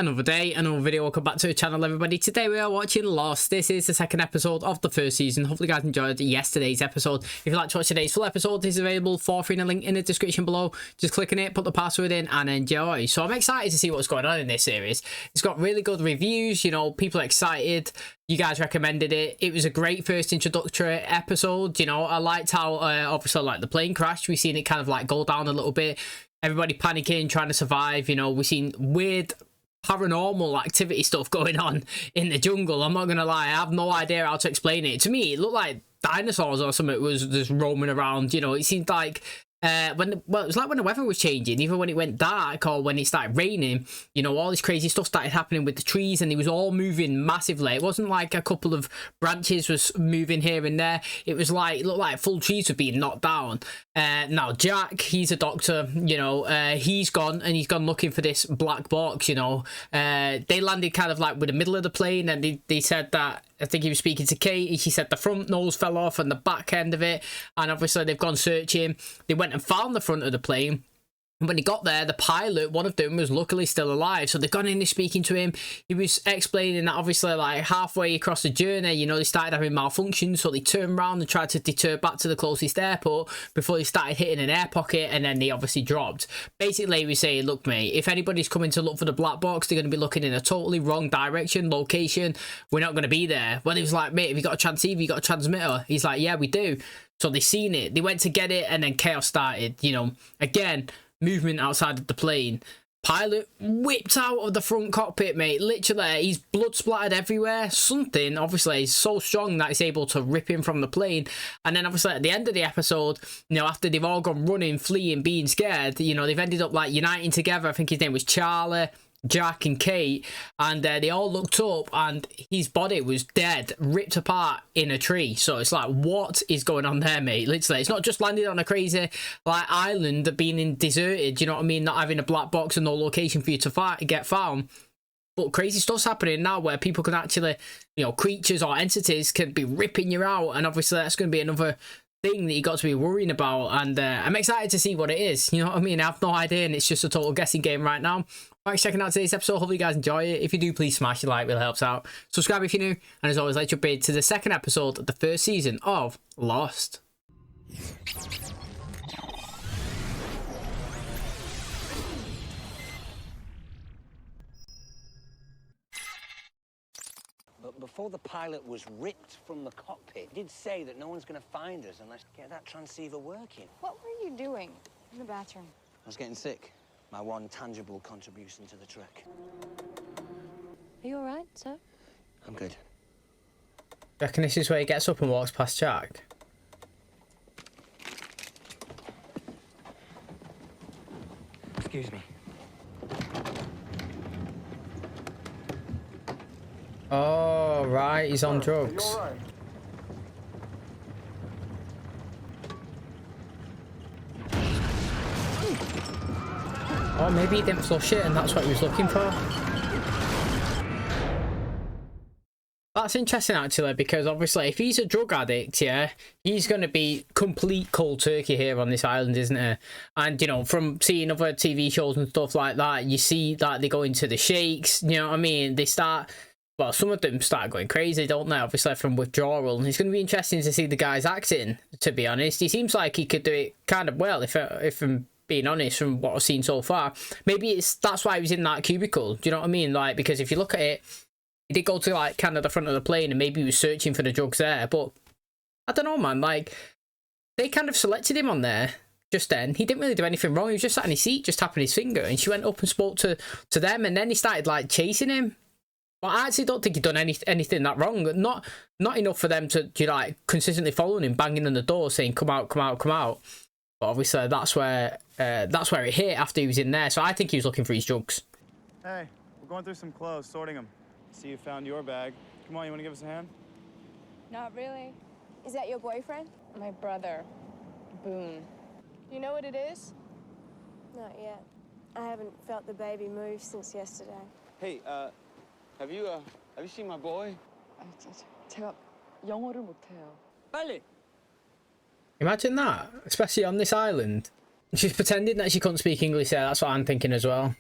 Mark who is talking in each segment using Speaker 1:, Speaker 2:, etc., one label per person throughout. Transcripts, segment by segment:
Speaker 1: Another day, another video. Welcome back to the channel, everybody. Today we are watching Lost. This is the second episode of the first season. Hopefully you guys enjoyed yesterday's episode. If you'd like to watch today's full episode, this is available for free in a link in the description below. Just click on it, put the password in and enjoy. So I'm excited to see what's going on in this series. It's got really good reviews, you know, people are excited. You guys recommended it. It was a great first introductory episode. You know, I liked how obviously like the plane crash, we've seen it kind of like go down a little bit. Everybody panicking, trying to survive. You know, we've seen weird paranormal activity stuff going on in the jungle. I'm not gonna lie, I have no idea how to explain it. To me, it looked like dinosaurs or something was just roaming around. You know, it seemed like it was like when the weather was changing, even when it went dark or when it started raining, you know, all this crazy stuff started happening with the trees and it was all moving massively. It wasn't like a couple of branches was moving here and there. It was like, it looked like full trees were being knocked down. Now Jack, he's a doctor, you know, he's gone and he's gone looking for this black box. You know, they landed kind of like with the middle of the plane and they said that, I think he was speaking to Kate, she said the front nose fell off and the back end of it, and obviously they've gone searching. They went and found the front of the plane. And when he got there, the pilot, one of them, was luckily still alive. So they've gone in there speaking to him. He was explaining that obviously like halfway across the journey, you know, they started having malfunctions. So they turned around and tried to deter back to the closest airport before they started hitting an air pocket, and then they obviously dropped. Basically, he was saying, look, mate, if anybody's coming to look for the black box, they're going to be looking in a totally wrong direction, location. We're not going to be there. Well, he was like, mate, have you got a transceiver? You got a transmitter? He's like, yeah, we do. So they seen it. They went to get it, and then chaos started. You know, again, movement outside of the plane. Pilot whipped out of the front cockpit, mate. Literally, he's blood splattered everywhere. Something, obviously, is so strong that it's able to rip him from the plane. And then, obviously, at the end of the episode, you know, after they've all gone running, fleeing, being scared, you know, they've ended up, like, uniting together. I think his name was Charlie, Jack and Kate, and they all looked up and his body was dead, ripped apart in a tree. So it's like, what is going on there, mate? Literally, it's not just landed on a crazy like island being deserted, you know what I mean, not having a black box and no location for you to get found, but crazy stuff's happening now where people can actually, you know, creatures or entities can be ripping you out, and obviously that's going to be another thing that you got to be worrying about. And I'm excited to see what it is, you know what I mean. I have no idea, and it's just a total guessing game right now. Thanks for checking out today's episode. Hopefully you guys enjoy it. If you do, please smash the like, really helps out. Subscribe if you're new, and as always, let's jump into the second episode of the first season of Lost.
Speaker 2: But before the pilot was ripped from the cockpit, he did say that no one's going to find us unless we get that transceiver working.
Speaker 3: What were you doing in the bathroom?
Speaker 2: I was getting sick. My one tangible contribution to the trek.
Speaker 3: Are you all right, sir?
Speaker 2: I'm good.
Speaker 1: Reckon this is where he gets up and walks past Jack?
Speaker 2: Excuse me.
Speaker 1: Oh, right, he's on drugs.
Speaker 4: Are you all right?
Speaker 1: Oh, maybe he didn't flush it and that's what he was looking for. That's interesting, actually, because obviously if he's a drug addict, yeah, he's going to be complete cold turkey here on this island, isn't he? And, you know, from seeing other TV shows and stuff like that, you see that they go into the shakes, you know what I mean? They start, well, some of them start going crazy, don't they? Obviously from withdrawal. And it's going to be interesting to see the guy's acting, to be honest. He seems like he could do it kind of well, if I'm being honest, from what I've seen so far. Maybe that's why he was in that cubicle, do you know what I mean? Like, because if you look at it, he did go to like kind of the front of the plane and maybe he was searching for the drugs there, but I don't know, man. Like, they kind of selected him on there just then. He didn't really do anything wrong. He was just sat in his seat, just tapping his finger, and she went up and spoke to them, and then he started like chasing him. But I actually don't think he'd done anything that wrong. Not enough for them to, you know, like consistently following him, banging on the door, saying "Come out, come out, come out." But obviously that's where it hit after he was in there. So I think he was looking for his drugs.
Speaker 4: Hey, we're going through some clothes, sorting them. See, you found your bag. Come on, you want to give us a hand?
Speaker 3: Not really. Is that your boyfriend? My brother, Boone.
Speaker 5: You know what it is?
Speaker 6: Not yet. I haven't felt the baby move since yesterday.
Speaker 7: Hey, have you seen my boy?
Speaker 5: 제가 영어를 못해요.
Speaker 7: 빨리.
Speaker 1: Imagine that, especially on this island. She's pretending that she couldn't speak English there. That's what I'm thinking as well.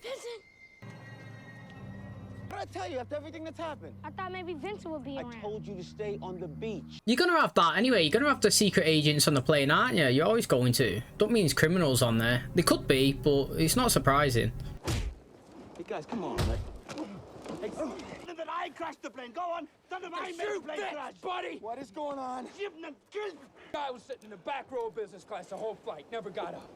Speaker 7: I tell you after everything that's happened?
Speaker 8: I thought maybe Vincent would be
Speaker 7: I
Speaker 8: around.
Speaker 7: told you to stay on the beach.
Speaker 1: You're gonna have that anyway. You're gonna have the secret agents on the plane, aren't you? You're always going to. Don't mean it's criminals on there. They could be, but it's not surprising.
Speaker 7: Hey guys, come on, man. Hey, that I crashed the plane. Go on. Tell them I made the plane crash, buddy. What is going on?
Speaker 9: Guy was sitting in the back row of business class the whole flight, never got up.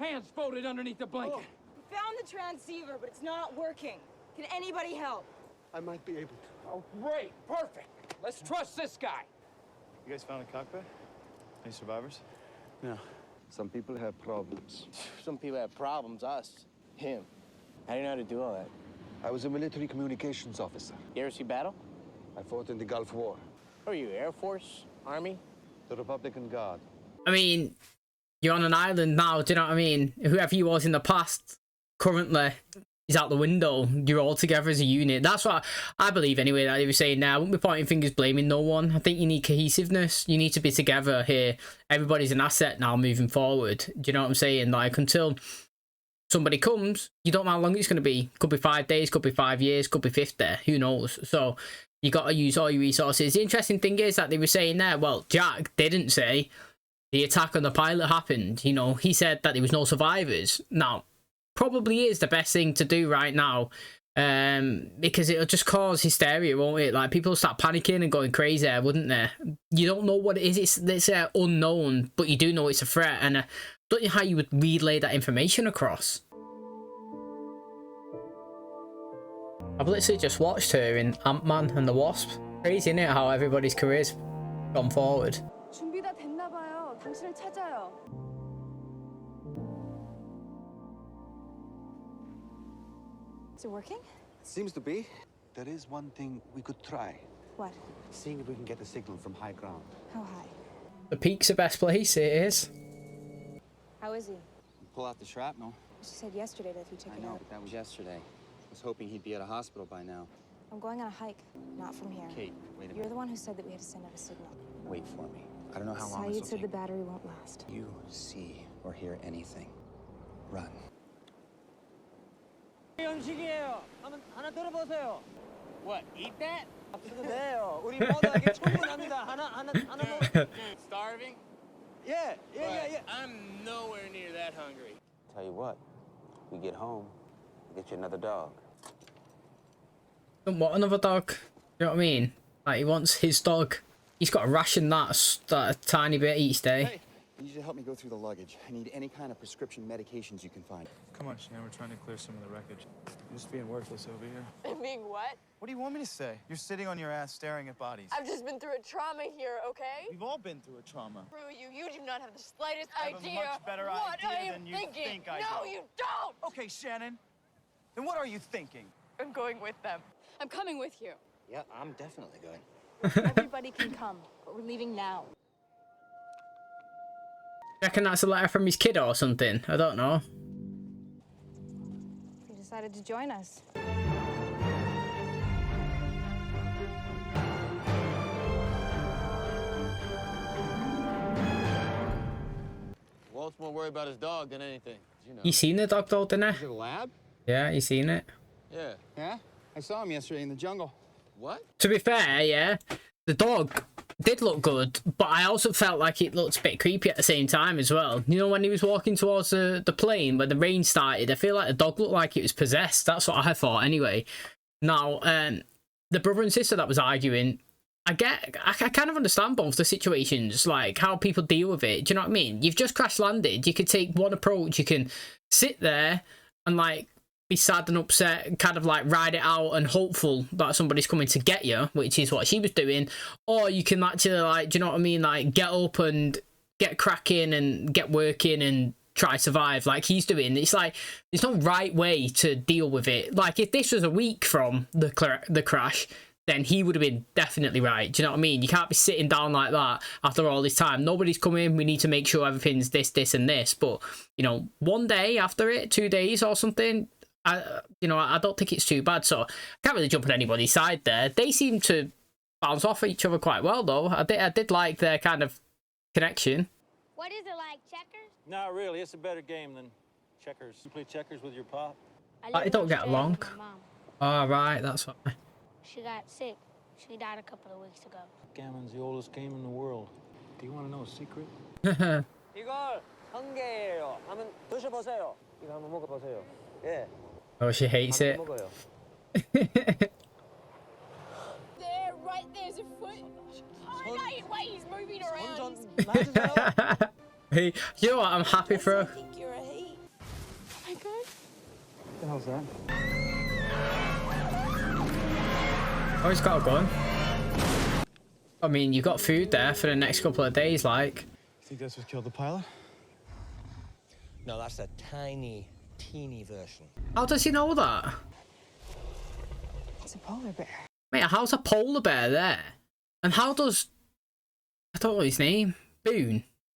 Speaker 9: Hands folded underneath the blanket.
Speaker 10: We found the transceiver, but it's not working. Can anybody help?
Speaker 7: I might be able to.
Speaker 9: Oh, great, perfect. Let's trust this guy.
Speaker 4: You guys found a cockpit? Any survivors?
Speaker 7: No. Some people have problems.
Speaker 2: Some people have problems, us. Him. How do you know how to do all that?
Speaker 7: I was a military communications officer.
Speaker 2: You ever see battle?
Speaker 7: I fought in the Gulf War.
Speaker 2: Who are you, Air Force? Army?
Speaker 7: The Republican Guard.
Speaker 1: I mean, you're on an island now, do you know what I mean? Whoever you was in the past, currently, is out the window. You're all together as a unit. That's what I believe anyway, that they were saying now. I wouldn't be pointing fingers, blaming no one. I think you need cohesiveness. You need to be together here. Everybody's an asset now moving forward. Do you know what I'm saying? Like, until somebody comes, you don't know how long it's going to be. Could be 5 days, could be 5 years, could be 50. Who knows? So you got to use all your resources. The interesting thing is that they were saying there, well, Jack didn't say the attack on the pilot happened. You know, he said that there was no survivors. Now, probably is the best thing to do right now, because it'll just cause hysteria, won't it? Like, people start panicking and going crazy, wouldn't they? You don't know what it is. It's unknown, but you do know it's a threat, and don't know how you would relay that information across. I've literally just watched her in Ant-Man and the Wasp. Crazy, isn't it, how everybody's careers gone forward.
Speaker 5: 준비 다 됐나 봐요. 당신을 찾아요.
Speaker 10: Is it working?
Speaker 7: Seems to be. There is one thing we could try.
Speaker 10: What?
Speaker 7: Seeing if we can get a signal from high ground.
Speaker 10: How high?
Speaker 1: The peak's the best place, it is.
Speaker 10: How is he?
Speaker 7: Pull out the shrapnel.
Speaker 10: She said yesterday that you took
Speaker 7: I
Speaker 10: it
Speaker 7: know,
Speaker 10: out.
Speaker 7: but that was yesterday. I was hoping he'd be at a hospital by now.
Speaker 10: I'm going on a hike, not from here.
Speaker 7: Kate, wait a
Speaker 10: You're
Speaker 7: minute.
Speaker 10: the one who said that we had to send out a signal.
Speaker 7: Wait for me. I don't know how long this
Speaker 10: Saeed
Speaker 7: will
Speaker 10: said
Speaker 7: take.
Speaker 10: the battery won't last.
Speaker 7: You see or hear anything, run.
Speaker 2: 음식이에요. 하나 들어보세요.
Speaker 9: What, eat that?
Speaker 2: 앞서도 돼요. 우리 모두에게 충분합니다. 하나 먹.
Speaker 9: Starving?
Speaker 2: Yeah.
Speaker 9: I'm nowhere near that hungry.
Speaker 2: Tell you what, we get home, we'll get you another dog.
Speaker 1: What, another dog? You know what I mean? Like, he wants his dog. He's got to ration that a tiny bit each day.
Speaker 7: Hey, I need you to help me go through the luggage. I need any kind of prescription medications you can find.
Speaker 4: Come on, Shannon, we're trying to clear some of the wreckage. You're just being worthless over here.
Speaker 5: Being what?
Speaker 4: What do you want me to say? You're sitting on your ass staring at bodies.
Speaker 5: I've just been through a trauma here, okay?
Speaker 4: We've all been through a trauma.
Speaker 5: Screw you. You do not have the slightest
Speaker 4: I have a
Speaker 5: idea
Speaker 4: much better
Speaker 5: what
Speaker 4: idea
Speaker 5: I am
Speaker 4: than you
Speaker 5: thinking.
Speaker 4: think I
Speaker 5: no,
Speaker 4: do.
Speaker 5: you don't.
Speaker 4: Okay, Shannon. Then what are you thinking?
Speaker 5: I'm going with them. I'm coming with you.
Speaker 2: Yeah, I'm definitely going.
Speaker 10: Everybody can come, but we're leaving now.
Speaker 1: Reckon that's a letter from his kid or something? I don't know.
Speaker 10: He decided to join us.
Speaker 7: Walt's more worried about his dog than anything. You know.
Speaker 1: You seen the dog though, didn't
Speaker 7: Is it a lab?
Speaker 1: Yeah, you seen it.
Speaker 7: Yeah. Yeah? I saw him yesterday in the jungle. What?
Speaker 1: To be fair, yeah, the dog did look good, but I also felt like it looked a bit creepy at the same time as well. You know, when he was walking towards the plane, when the rain started, I feel like the dog looked like it was possessed. That's what I thought anyway. Now, the brother and sister that was arguing, I kind of understand both the situations, like how people deal with it. Do you know what I mean? You've just crash landed. You could take one approach. You can sit there and like be sad and upset and kind of like ride it out and hopeful that somebody's coming to get you, which is what she was doing. Or you can actually, like, do you know what I mean? Like, get up and get cracking and get working and try survive like he's doing. It's like, there's no right way to deal with it. Like, if this was a week from the crash, then he would have been definitely right. Do you know what I mean? You can't be sitting down like that after all this time. Nobody's coming. We need to make sure everything's this, and this. But, you know, one day after it, 2 days or something, I don't think it's too bad. So I can't really jump on anybody's side there. They seem to bounce off each other quite well, though. I did like their kind of connection.
Speaker 8: What is it, like checkers?
Speaker 11: Not really. It's a better game than checkers. You play checkers with your pop?
Speaker 8: I
Speaker 1: They don't get along.
Speaker 8: With my mom.
Speaker 1: Oh, right, that's why.
Speaker 8: She got sick. She died a couple of weeks ago.
Speaker 7: Gammon's the oldest game in the world. Do you want to know a secret?
Speaker 2: 이걸 한 개예요. 한번 드셔보세요. 이거 한번 먹어보세요. 예.
Speaker 1: Oh, she hates it.
Speaker 2: 먹어요.
Speaker 5: There, right there's a foot. Oh my god, wait, he's moving around.
Speaker 1: Hey, you know what? I'm happy for her.
Speaker 6: I think you're a he.
Speaker 5: Oh my god.
Speaker 4: What the hell's that?
Speaker 1: Oh, he's got a gun. I mean, you got food there for the next couple of days, like.
Speaker 4: Think that's what killed the pilot?
Speaker 2: No, that's a tiny, teeny version.
Speaker 1: How does he know that?
Speaker 3: It's a polar bear.
Speaker 1: Mate, how's a polar bear there? And how does... I don't know his name.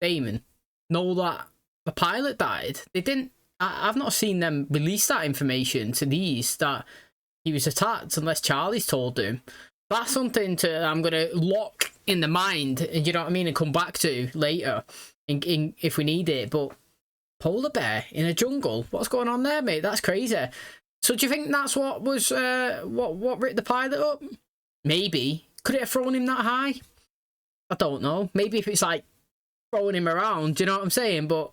Speaker 1: Damon. Know that the pilot died? They didn't... I've not seen them release that information to these, that he was attacked, unless Charlie's told him. That's something I'm going to lock in the mind, you know what I mean, and come back to later if we need it. But polar bear in a jungle, what's going on there, mate? That's crazy. So do you think that's what was what ripped the pilot up? Maybe. Could it have thrown him that high? I don't know. Maybe if it's like throwing him around, do you know what I'm saying? But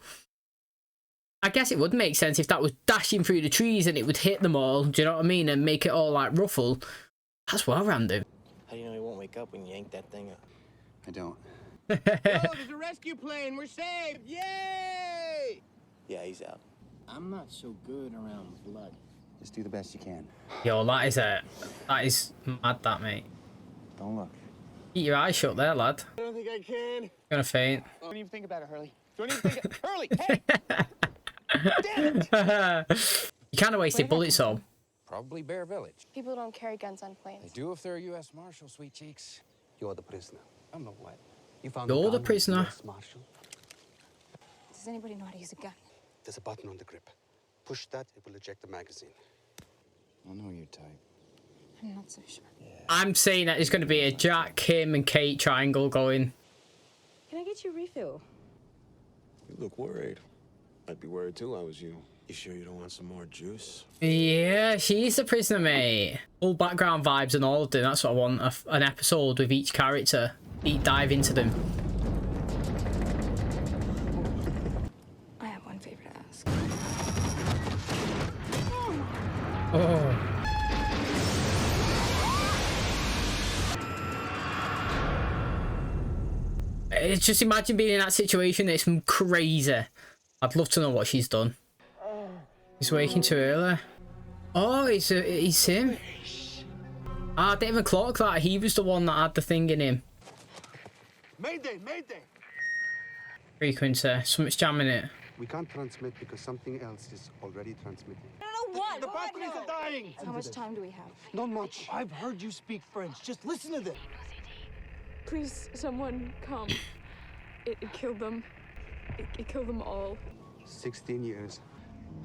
Speaker 1: I guess it would make sense if that was dashing through the trees and it would hit them all, do you know what I mean, and make it all like ruffle. That's well random.
Speaker 7: How do you know he won't wake up when you yank that thing up?
Speaker 4: I don't.
Speaker 7: Oh, there's a rescue plane. We're saved. Yay! Yeah, he's out. I'm not so good around blood.
Speaker 4: Just do the best you can.
Speaker 1: Yo, that is mad, that, mate.
Speaker 4: Don't look.
Speaker 1: Keep your eyes shut there, lad.
Speaker 7: I don't think I can.
Speaker 1: You're gonna faint.
Speaker 7: Don't even think about it, Hurley. Don't even think it. Hurley, hey! Damn it!
Speaker 1: You kind of wasted bullets, though.
Speaker 11: Probably Bear Village.
Speaker 3: People don't carry guns on
Speaker 11: They
Speaker 3: planes.
Speaker 11: do if they're a U.S. Marshal, sweet cheeks.
Speaker 2: You're the prisoner.
Speaker 11: I'm the what?
Speaker 2: You found
Speaker 1: You're
Speaker 2: a
Speaker 1: the
Speaker 2: gun,
Speaker 1: prisoner.
Speaker 2: US Marshal.
Speaker 3: Does anybody know how to use a gun?
Speaker 11: There's a button on the grip. Push that, it will eject the magazine.
Speaker 4: I know your type.
Speaker 3: I'm not so sure.
Speaker 1: I'm saying that it's going to be a Jack, him, and Kate triangle going.
Speaker 10: Can I get you a refill?
Speaker 11: You look worried. I'd be worried too, I was you. You sure you don't want some more juice?
Speaker 1: Yeah, she's the prisoner, mate. Full background vibes and all of them. That's what I want. An episode with each character. Deep dive into them.
Speaker 3: I have one favor to ask.
Speaker 1: Oh. It's just imagine being in that situation. It's crazy. I'd love to know what she's done. He's waking too early. Oh, he's him. I didn't even clock that. He was the one that had the thing in him.
Speaker 7: Mayday, mayday!
Speaker 1: Frequency. Something's jamming it.
Speaker 11: We can't transmit because something else is already transmitting.
Speaker 10: I don't know what.
Speaker 7: The batteries are dying!
Speaker 3: How much time do we have?
Speaker 11: Not much.
Speaker 7: I've heard you speak French. Just listen to this.
Speaker 5: Please, someone come. It killed them. It killed them all.
Speaker 11: 16 years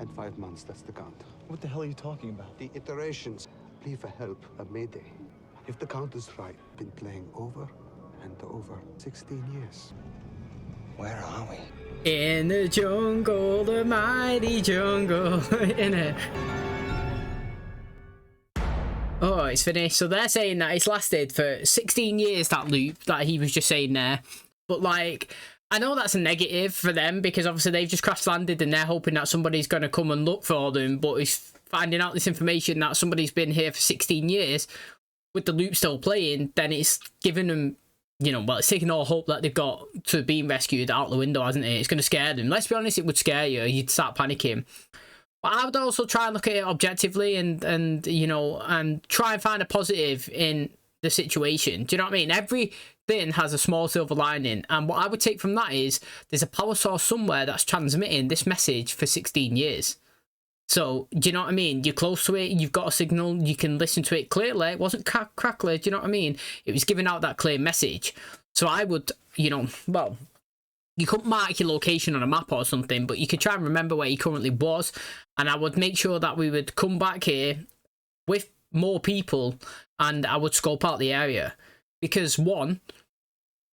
Speaker 11: and 5 months, that's the count.
Speaker 4: What the hell are you talking about?
Speaker 11: The iterations. Plea for help, a mayday. If the count is right, been playing over and over 16 years.
Speaker 2: Where are we?
Speaker 1: In the jungle, the mighty jungle. In it. Oh, it's finished. So they're saying that it's lasted for 16 years, that loop that he was just saying there. But like, I know that's a negative for them because obviously they've just crash landed and they're hoping that somebody's going to come and look for them. But it's finding out this information that somebody's been here for 16 years with the loop still playing, then it's giving them, you know, well, it's taking all hope that they've got to being rescued out the window, hasn't it? It's going to scare them. Let's be honest, it would scare you. You'd start panicking. But I would also try and look at it objectively and you know, and try and find a positive in the situation. Do you know what I mean? Everything has a small silver lining. And what I would take from that is there's a power source somewhere that's transmitting this message for 16 years. So, do you know what I mean? You're close to it, you've got a signal, you can listen to it clearly. It wasn't crackly, do you know what I mean? It was giving out that clear message. So I would, you know, well, you couldn't mark your location on a map or something, but you could try and remember where you currently was. And I would make sure that we would come back here with more people and I would scope out the area. Because one,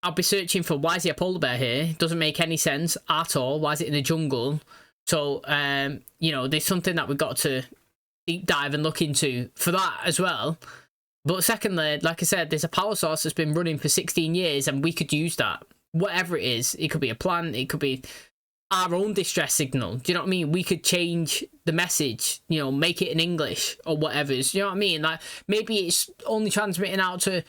Speaker 1: I'll be searching for why is there a polar bear here? It doesn't make any sense at all. Why is it in the jungle? So, you know, there's something that we've got to deep dive and look into for that as well. But secondly, like I said, there's a power source that's been running for 16 years and we could use that. Whatever it is, it could be a plant, it could be our own distress signal. Do you know what I mean? We could change the message, you know, make it in English or whatever. Do you know what I mean? Like, maybe it's only transmitting out to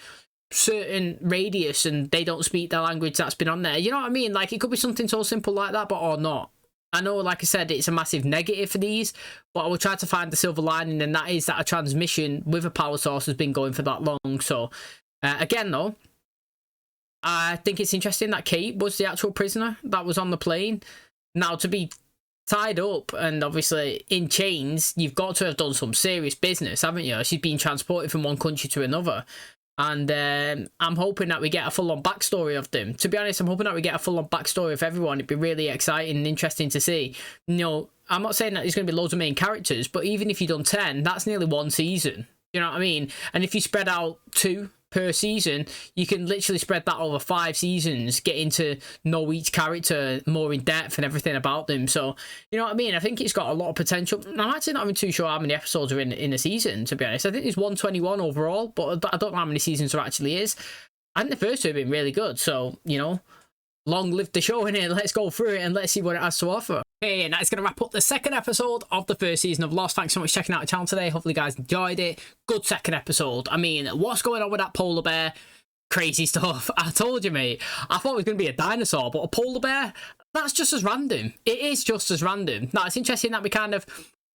Speaker 1: certain radius and they don't speak the language that's been on there. You know what I mean? Like, it could be something so simple like that, but or not. I know, like I said, it's a massive negative for these, but I will try to find the silver lining, and that is that a transmission with a power source has been going for that long. So, again, though, I think it's interesting that Kate was the actual prisoner that was on the plane. Now, to be tied up and obviously in chains, you've got to have done some serious business, haven't you? She's been transported from one country to another. And I'm hoping that we get a full-on backstory of them. To be honest, I'm hoping that we get a full-on backstory of everyone. It'd be really exciting and interesting to see. You know, I'm not saying that there's going to be loads of main characters, but even if you've done 10, that's nearly one season. You know what I mean? And if you spread out 2 per season, you can literally spread that over 5 seasons, getting to know each character more in depth and everything about them. So, you know what I mean? I think it's got a lot of potential. I'm actually not even too sure how many episodes are in a season, to be honest. I think there's 121 overall, but I don't know how many seasons there actually is. I think the first 2 have been really good. So, you know, long live the show, innit? Let's go through it and let's see what it has to offer. Okay, and that's going to wrap up the second episode of the first season of Lost. Thanks so much for checking out the channel today. Hopefully you guys enjoyed it. Good second episode. I mean, what's going on with that polar bear? Crazy stuff. I told you, mate. I thought it was going to be a dinosaur, but a polar bear? That's just as random. It is just as random. Now, it's interesting that we kind of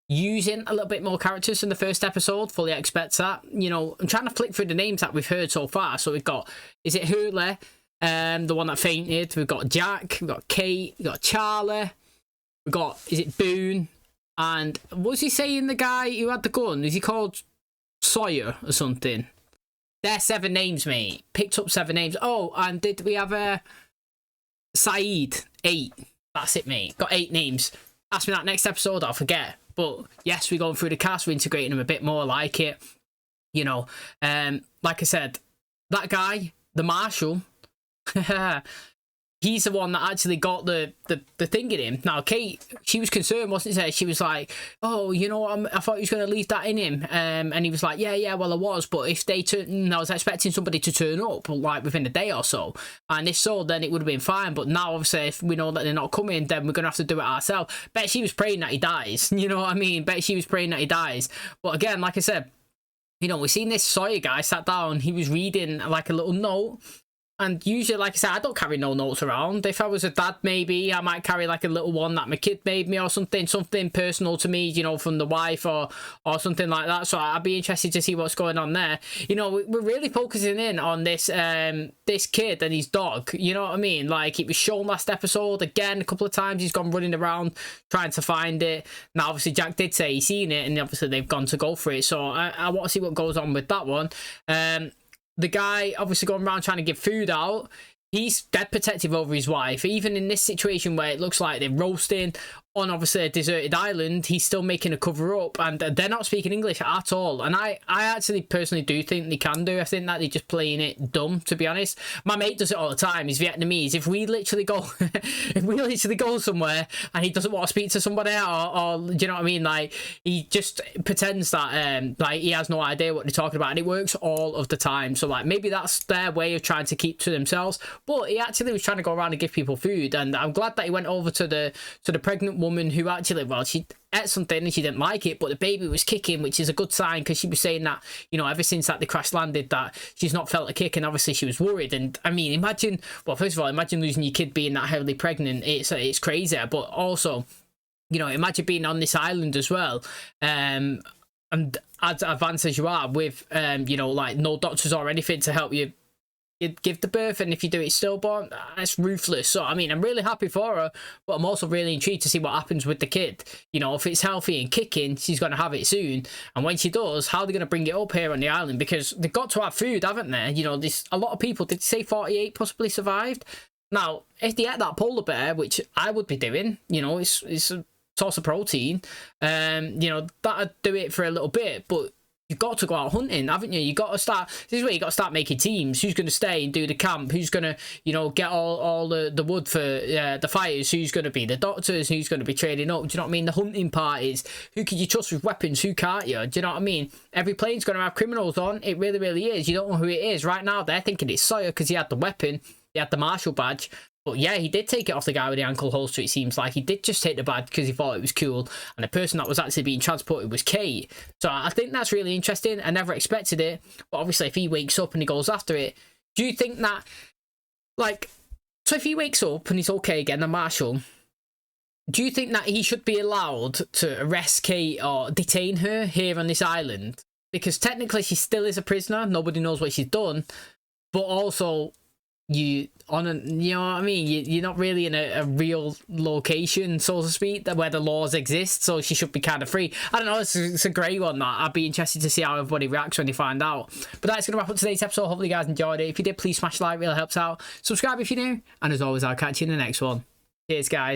Speaker 1: using a little bit more characters in the first episode. Fully expect that. You know, I'm trying to flick through the names that we've heard so far. So we've got, is it Hurley? The one that fainted. We've got Jack. We've got Kate. We've got Charlie. We've got, is it Boone? And what was he saying, the guy who had the gun? Is he called Sawyer or something? There's 7 names, mate. Picked up 7 names. Oh, and did we have Saeed? 8. That's it, mate. Got 8 names. Ask me that next episode, I'll forget. But yes, we're going through the cast. We're integrating them a bit more, like it. You know, like I said, that guy, the marshal, he's the one that actually got the thing in him. Now, Kate, she was concerned, wasn't she? She was like, oh, you know, I thought he was going to leave that in him. And he was like, yeah, well, I was. But if they turn, I was expecting somebody to turn up, like, within a day or so. And if so, then it would have been fine. But now, obviously, if we know that they're not coming, then we're going to have to do it ourselves. Bet she was praying that he dies. You know what I mean? Bet she was praying that he dies. But again, like I said, you know, we've seen this Sawyer guy sat down. He was reading, like, a little note. And usually, like I said, I don't carry no notes around. If I was a dad, maybe I might carry like a little one that my kid made me or something personal to me, you know, from the wife or something like that. So I'd be interested to see what's going on there. You know, we're really focusing in on this this kid and his dog. You know what I mean? Like, it was shown last episode again a couple of times. He's gone running around trying to find it. Now, obviously, Jack did say he's seen it, and obviously they've gone to go for it. So I want to see what goes on with that one. The guy obviously going around trying to give food out. He's dead protective over his wife. Even in this situation where it looks like they're roasting on obviously a deserted island, he's still making a cover up, and they're not speaking English at all. And I actually personally do think they can do. I think that they're just playing it dumb, to be honest. My mate does it all the time. He's Vietnamese. If we literally go somewhere and he doesn't want to speak to somebody, or do you know what I mean? Like, he just pretends that like he has no idea what they're talking about, and it works all of the time. So like, maybe that's their way of trying to keep to themselves. But he actually was trying to go around and give people food, and I'm glad that he went over to the pregnant woman who actually, well, she ate something and she didn't like it, but the baby was kicking, which is a good sign, because she was saying that, you know, ever since that they crash landed, that she's not felt a kick, and obviously she was worried. And I mean, imagine, well, first of all, imagine losing your kid being that heavily pregnant. It's crazy. But also, you know, imagine being on this island as well, and as advanced as you are, with you know, like, no doctors or anything to help you give the birth, and if you do it stillborn, that's ruthless. So I mean, I'm really happy for her, but I'm also really intrigued to see what happens with the kid. You know, if it's healthy and kicking, she's going to have it soon, and when she does, how are they going to bring it up here on the island? Because they've got to have food, haven't they? You know, this, a lot of people, did you say 48 possibly survived? Now, if they ate that polar bear, which I would be doing, you know, it's a source of protein, you know, that'd do it for a little bit. But you've got to go out hunting, haven't you? You got to start. This is where you got to start making teams. Who's going to stay and do the camp? Who's going to, you know, get all the wood for the fires? Who's going to be the doctors? Who's going to be trading up? Do you know what I mean? The hunting parties. Who can you trust with weapons? Who can't you? Do you know what I mean? Every plane's going to have criminals on. It really, really is. You don't know who it is. Right now, they're thinking it's Sawyer because he had the weapon. He had the marshal badge. But yeah, he did take it off the guy with the ankle holster, it seems like. He did just take the badge because he thought it was cool. And the person that was actually being transported was Kate. So I think that's really interesting. I never expected it. But obviously, if he wakes up and he goes after it, do you think that, like, so if he wakes up and he's okay again, the marshal, do you think that he should be allowed to arrest Kate or detain her here on this island? Because technically she still is a prisoner. Nobody knows what she's done. But also, you know what I mean, you're not really in a real location, so to speak, that where the laws exist, so she should be kind of free. I don't know, it's a grey one, that. I'd be interested to see how everybody reacts when they find out. But that's gonna wrap up today's episode. Hopefully you guys enjoyed it. If you did, please smash like, really helps out. Subscribe if you're new, and as always, I'll catch you in the next one. Cheers, guys.